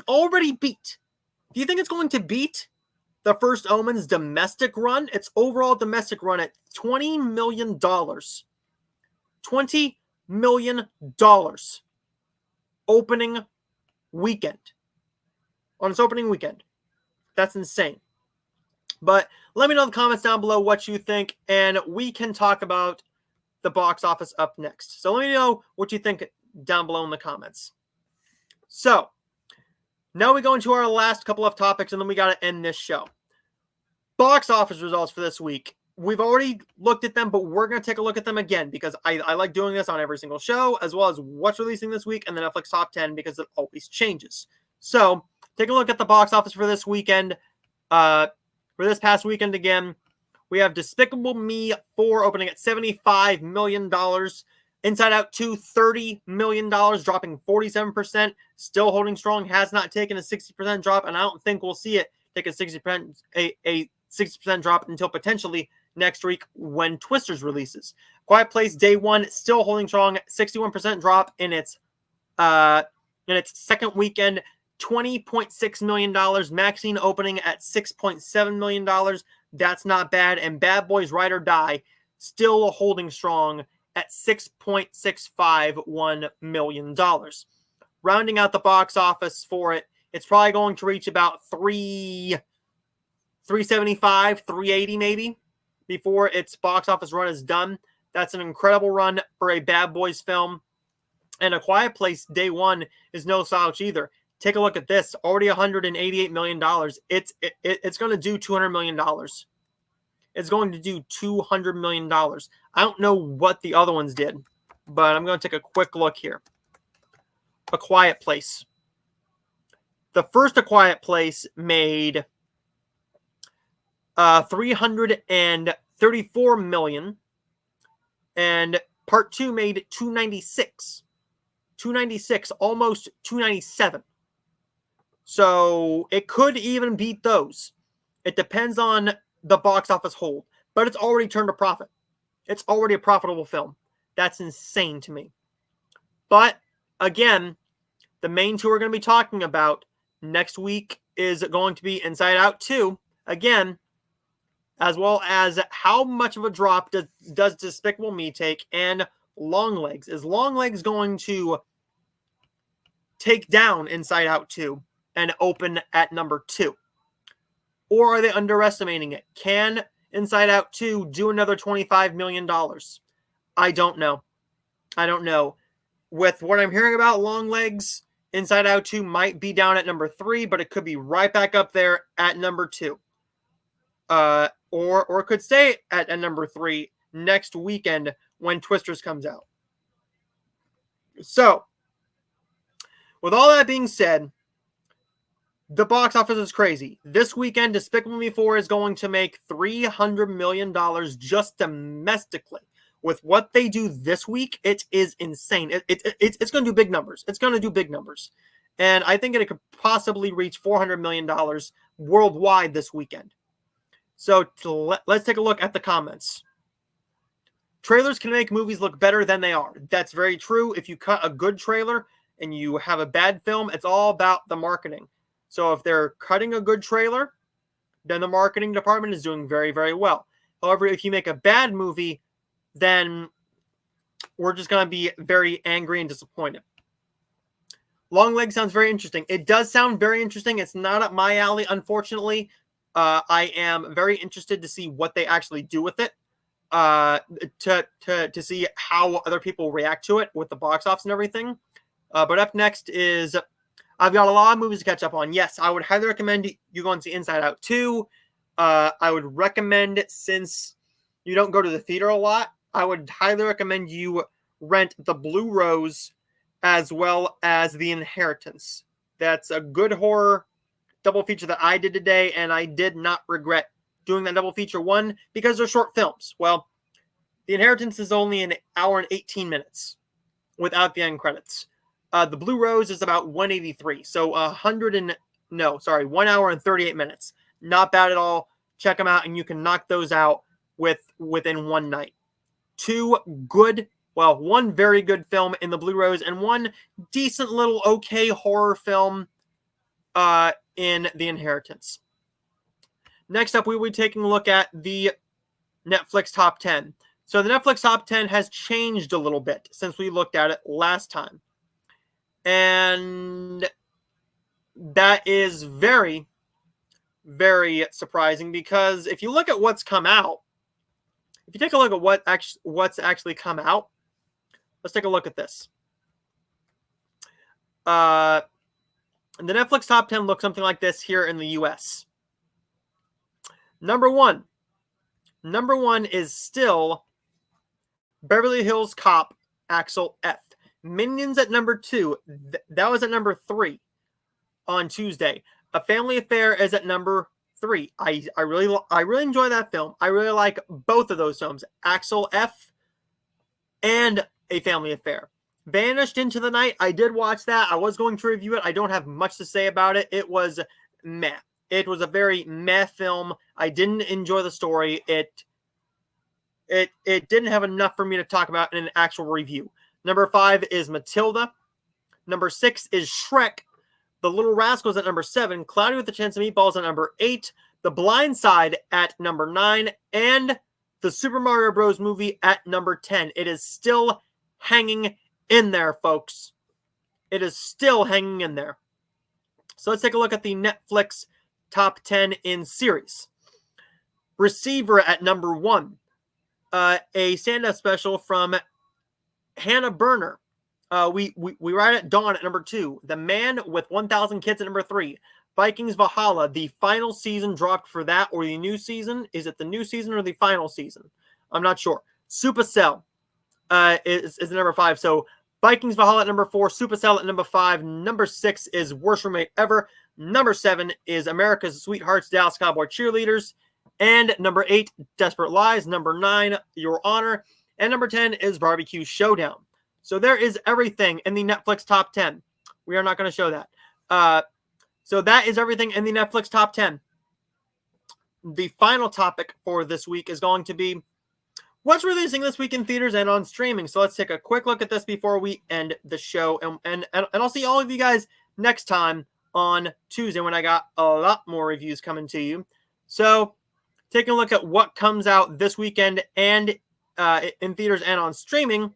S1: already beat? Do you think it's going to beat the First Omen's domestic run? Its overall domestic run at $20 million. $20 million opening weekend. On its opening weekend. That's insane. But let me know in the comments down below what you think, and we can talk about the box office up next. So let me know what you think down below in the comments. So now we go into our last couple of topics, and then we got to end this show. Box office results for this week. We've already looked at them, but we're going to take a look at them again because I like doing this on every single show, as well as what's releasing this week and the Netflix Top 10 because it always changes. So take a look at the box office for this weekend. For this past weekend again, we have Despicable Me 4 opening at $75 million. Inside Out 2, $30 million, dropping 47%. Still holding strong, has not taken a 60% drop, and I don't think we'll see it take a 60% drop until potentially next week when Twisters releases. Quiet Place Day 1 still holding strong, 61% drop in its second weekend, $20.6 million. Maxine opening at $6.7 million. That's not bad. And Bad Boys Ride or Die still holding strong at $6.651 million. Rounding out the box office for it, it's probably going to reach about 375, 380 maybe before its box office run is done. That's an incredible run for a Bad Boys film. And A Quiet Place Day 1 is no slouch either. Take a look at this. Already $188 million. It's going to do $200 million. It's going to do $200 million. I don't know what the other ones did, but I'm going to take a quick look here. A Quiet Place. The first A Quiet Place made $334 million, and part 2 made $296. $296, almost $297. So it could even beat those. It depends on the box office hold, but it's already turned a profit. It's already a profitable film. That's insane to me. But again, the main two we're going to be talking about next week is going to be Inside Out 2 again, as well as how much of a drop does Despicable Me take, and Longlegs. Is Longlegs going to take down Inside Out 2 and open at number 2? Or are they underestimating it? Can Inside Out 2 do another $25 million? I don't know. I don't know. With what I'm hearing about Longlegs, Inside Out 2 might be down at number 3, but it could be right back up there at number 2. Or it could stay at number 3 next weekend when Twisters comes out. So, with all that being said, the box office is crazy. This weekend, Despicable Me 4 is going to make $300 million just domestically. With what they do this week, it is insane. It's going to do big numbers. It's going to do big numbers. And I think it could possibly reach $400 million worldwide this weekend. So let's take a look at the comments. Trailers can make movies look better than they are. That's very true. If you cut a good trailer and you have a bad film, it's all about the marketing. So if they're cutting a good trailer, then the marketing department is doing very, very well. However, if you make a bad movie, then we're just going to be very angry and disappointed. Longlegs sounds very interesting. It does sound very interesting. It's not up my alley, unfortunately. I am very interested to see what they actually do with it, to see how other people react to it with the box office and everything. But up next is, I've got a lot of movies to catch up on. Yes, I would highly recommend you go and see Inside Out 2. I would recommend, since you don't go to the theater a lot, I would highly recommend you rent The Blue Rose as well as The Inheritance. That's a good horror double feature that I did today, and I did not regret doing that double feature. One, because they're short films. Well, The Inheritance is only an hour and 18 minutes without the end credits. The Blue Rose is about 183, so 1 hour and 38 minutes. Not bad at all. Check them out, and you can knock those out within one night. One very good film in The Blue Rose, and one decent little okay horror film in The Inheritance. Next up, we will be taking a look at the Netflix Top 10. So the Netflix Top 10 has changed a little bit since we looked at it last time. And that is very, very surprising because if you look at what's come out, if you take a look at what's actually come out, let's take a look at this. The Netflix top 10 looks something like this here in the US. Number one is still Beverly Hills Cop Axel F. Minions at number 2. That was at number 3 on Tuesday. A Family Affair is at number 3. I really enjoy that film. I really like both of those films, Axel F. and A Family Affair. Vanished into the Night. I did watch that. I was going to review it. I don't have much to say about it. It was meh. It was a very meh film. I didn't enjoy the story. It didn't have enough for me to talk about in an actual review. Number 5 is Matilda. Number 6 is Shrek. The Little Rascals at number 7. Cloudy with a Chance of Meatballs at number 8. The Blind Side at number 9. And the Super Mario Bros. Movie at number 10. It is still hanging in there, folks. It is still hanging in there. So let's take a look at the Netflix top 10 in series. Receiver at number 1. A stand-up special from Hannah Berner. We Ride at Dawn at number 2. The Man with 1,000 Kids at number 3. Vikings Valhalla. The final season dropped for that, or the new season. Is it the new season or the final season? I'm not sure. Supercell is number 5. So Vikings Valhalla at number 4. Supercell at number 5. Number 6 is Worst Roommate Ever. Number 7 is America's Sweethearts, Dallas Cowboy Cheerleaders. And number 8, Desperate Lies. Number 9, Your Honor. And number 10 is Barbecue Showdown. So there is everything in the Netflix top 10. We are not going to show that. So that is everything in the Netflix top 10. The final topic for this week is going to be what's releasing this week in theaters and on streaming. So let's take a quick look at this before we end the show. And I'll see all of you guys next time on Tuesday when I got a lot more reviews coming to you. So taking a look at what comes out this weekend and in theaters and on streaming,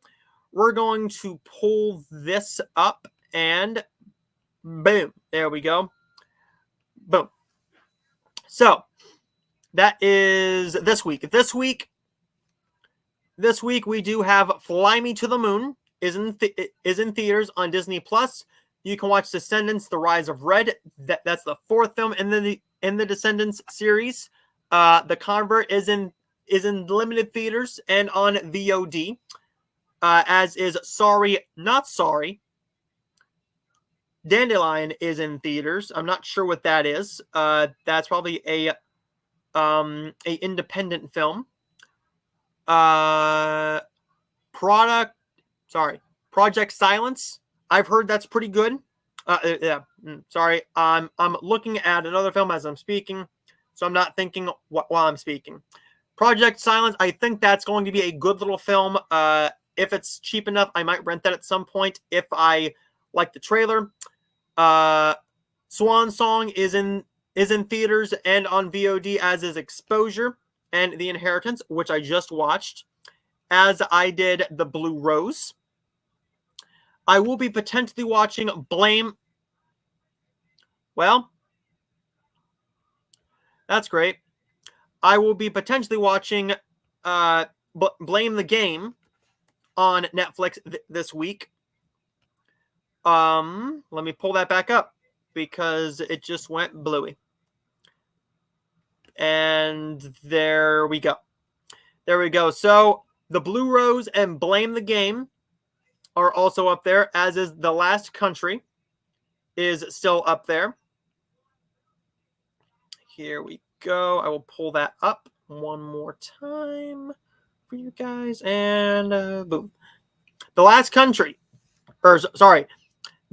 S1: we're going to pull this up and boom, there we go. Boom. So that is this week. This week we do have Fly Me to the Moon is in theaters on Disney Plus. You can watch Descendants: The Rise of Red. That's the 4th film in the Descendants series. The Convert is in limited theaters and on VOD. As is Sorry Not Sorry. Dandelion is in theaters. I'm not sure what that is. That's probably a independent film. Project Silence. I've heard that's pretty good. Sorry. I'm looking at another film as I'm speaking, so I'm not thinking while I'm speaking. Project Silence. I think that's going to be a good little film. If it's cheap enough, I might rent that at some point if I like the trailer. Swan Song is in theaters and on VOD, as is Exposure and The Inheritance, which I just watched, as I did The Blue Rose. I will be potentially watching Blame. Well, that's great. I will be potentially watching Blame the Game on Netflix this week. Let me pull that back up because it just went bluey. And there we go. There we go. So The Blue Rose and Blame the Game are also up there, as is The Last Country is still up there. Here we go. I will pull that up one more time for you guys. And boom. The Last Country. Or sorry.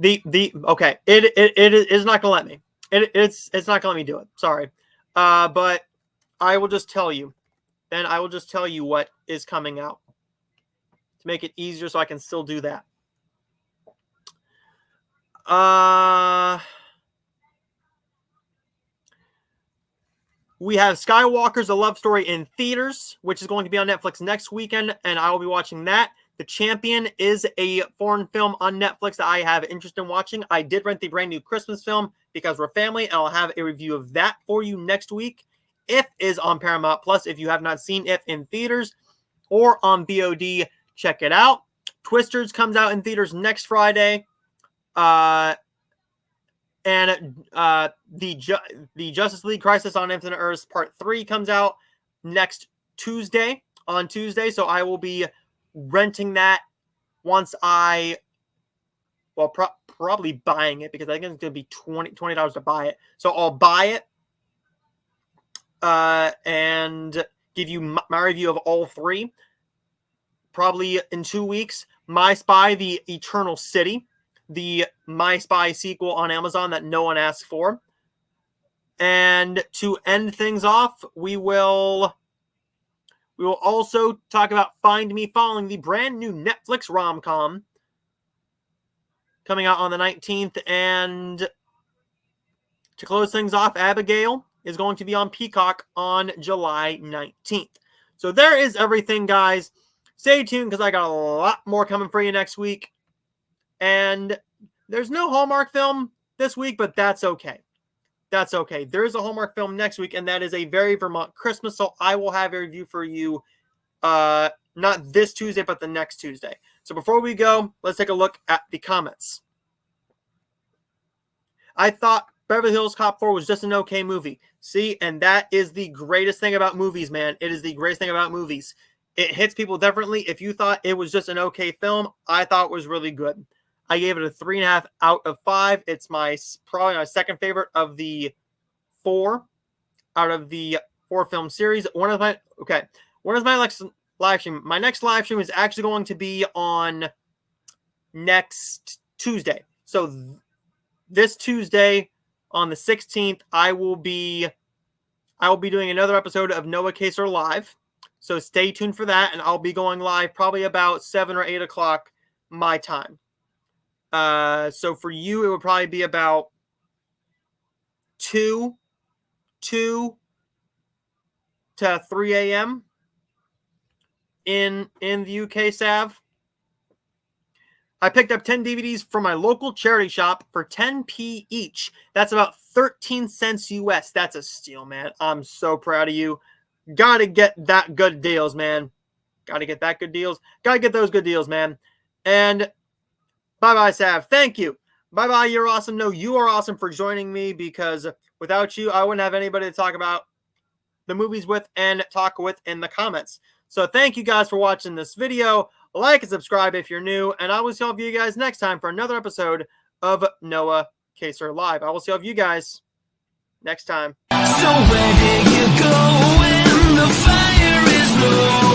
S1: Okay. It is not gonna let me. It's not gonna let me do it. Sorry. But I will just tell you. Then I will just tell you what is coming out to make it easier so I can still do that. We have Skywalker's A Love Story in theaters, which is going to be on Netflix next weekend, and I will be watching that. The Champion is a foreign film on Netflix that I have interest in watching. I did rent the brand new Christmas film because we're family, and I'll have a review of that for you next week. If is on Paramount Plus. If you have not seen If in theaters or on VOD, check it out. Twisters comes out in theaters next Friday. And the Justice League Crisis on Infinite Earths Part 3 comes out next Tuesday, so I will be renting that once probably buying it, because I think it's going to be $20 to buy it. So I'll buy it and give you my review of all three, probably in 2 weeks. My Spy, The Eternal City, the My Spy sequel on Amazon that no one asked for. And to end things off, we will also talk about Find Me Falling, the brand new Netflix rom-com coming out on the 19th. And to close things off, Abigail is going to be on Peacock on July 19th. So there is everything, guys. Stay tuned, because I got a lot more coming for you next week. And there's no Hallmark film this week, but that's okay. That's okay. There is a Hallmark film next week, and that is A Very Vermont Christmas. So I will have a review for you, not this Tuesday, but the next Tuesday. So before we go, let's take a look at the comments. I thought Beverly Hills Cop 4 was just an okay movie. See, and that is the greatest thing about movies, man. It is the greatest thing about movies. It hits people differently. If you thought it was just an okay film, I thought it was really good. I gave it a 3.5 out of 5. It's probably my second favorite of the 4 out of the 4 film series. One of my next live stream. My next live stream is actually going to be on next Tuesday. So this Tuesday on the 16th, I will be doing another episode of Noah Kaser Live. So stay tuned for that, and I'll be going live probably about 7 or 8 o'clock my time. So for you, it would probably be about 2 to 3 a.m. in the UK, Sav. I picked up 10 DVDs from my local charity shop for 10p each. That's about 13 cents US. That's a steal, man. I'm so proud of you. Gotta get that good deals, man. Gotta get that good deals. Gotta get those good deals, man. And bye-bye, Sav. Thank you. Bye-bye. You're awesome. No, you are awesome for joining me, because without you, I wouldn't have anybody to talk about the movies with and talk with in the comments. So thank you guys for watching this video. Like and subscribe if you're new, and I will see all of you guys next time for another episode of Noah Kaser Live. I will see all of you guys next time.
S5: So where did you go when the fire is low?